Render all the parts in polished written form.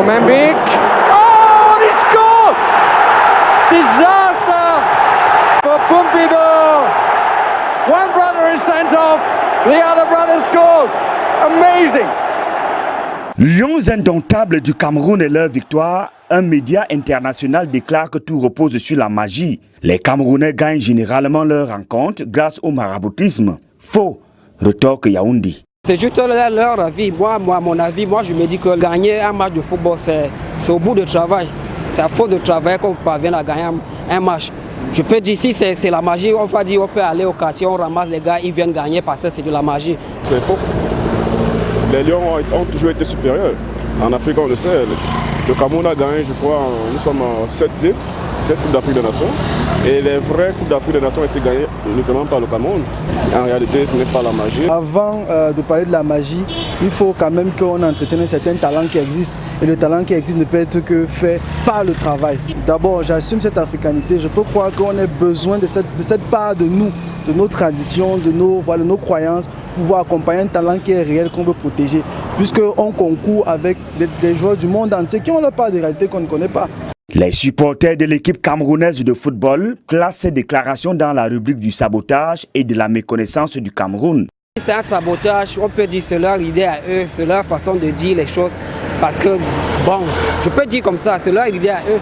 Mozambique. Oh, he scored! Disaster for Pompidou. One brother is sent off, the other brother scores. Amazing. Lions indomptables du Cameroun et leur victoire, un média international déclare que tout repose sur la magie. Les Camerounais gagnent généralement leurs rencontres grâce au maraboutisme. Faux, retorque Yaoundé. C'est juste leur avis. Moi, mon avis, je me dis que gagner un match de football, c'est au bout de travail. C'est à force de travail qu'on parvient à gagner un match. Je peux dire, si c'est la magie, on va dire, on peut aller au quartier, on ramasse les gars, ils viennent gagner parce que c'est de la magie. C'est faux. Les Lions ont toujours été supérieurs. En Afrique, on le sait. Le Cameroun a gagné, je crois, nous sommes à 7 titres, 7 Coupes d'Afrique des Nations. Et les vraies Coupes d'Afrique des Nations ont été gagnées uniquement par le Cameroun. En réalité, ce n'est pas la magie. Avant de parler de la magie, il faut quand même qu'on entretienne un certain talent qui existe. Et le talent qui existe ne peut être que fait par le travail. D'abord, j'assume cette africanité. Je peux croire qu'on a besoin de cette part de nous, de nos traditions, de nos croyances, pour pouvoir accompagner un talent qui est réel, qu'on veut protéger. Puisqu'on concourt avec des joueurs du monde entier qui ont leur part de réalité qu'on ne connaît pas. Les supporters de l'équipe camerounaise de football classent ces déclarations dans la rubrique du sabotage et de la méconnaissance du Cameroun. C'est un sabotage, on peut dire c'est leur idée à eux, c'est leur façon de dire les choses. Parce que, bon, je peux dire comme ça, c'est leur idée à eux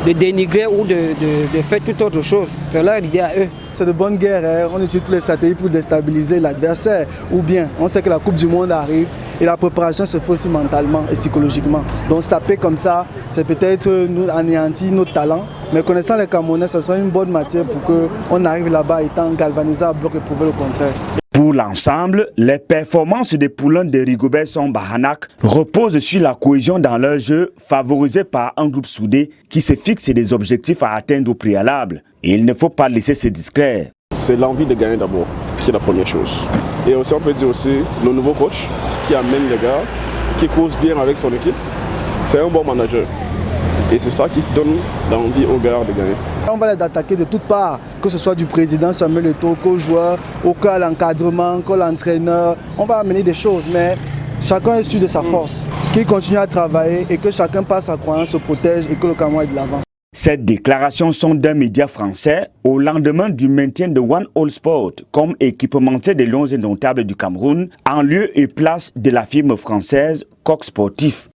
de dénigrer ou de faire toute autre chose. C'est leur idée à eux. C'est de bonne guerre, hein. On utilise tous les satellites pour déstabiliser l'adversaire. Ou bien, on sait que la Coupe du Monde arrive et la préparation se fait aussi mentalement et psychologiquement. Donc saper comme ça, c'est peut-être nous anéantir notre talent. Mais connaissant les Camerounais, ce sera une bonne matière pour qu'on arrive là-bas étant galvanisé à bloc et prouver le contraire. Pour l'ensemble, les performances des poulains de Rigobert Song-Bahanac reposent sur la cohésion dans leur jeu, favorisée par un groupe soudé qui se fixe des objectifs à atteindre au préalable. Et il ne faut pas laisser se distraire. C'est l'envie de gagner d'abord qui est la première chose. Et aussi, on peut dire aussi le nouveau coach qui amène les gars, qui cause bien avec son équipe. C'est un bon manager. Et c'est ça qui donne l'envie aux gars de gagner. On va les attaquer de toutes parts, que ce soit du président Samuel Eto'o, qu'aux joueurs, au cas l'encadrement, qu'à l'entraîneur. On va amener des choses, mais chacun est sûr de sa force. Qu'il continue à travailler et que chacun passe sa croyance, se protège et que le Cameroun est de l'avant. Ces déclarations sont d'un média français au lendemain du maintien de One All Sport comme équipementier des Lions indomptables du Cameroun en lieu et place de la firme française Coq Sportif.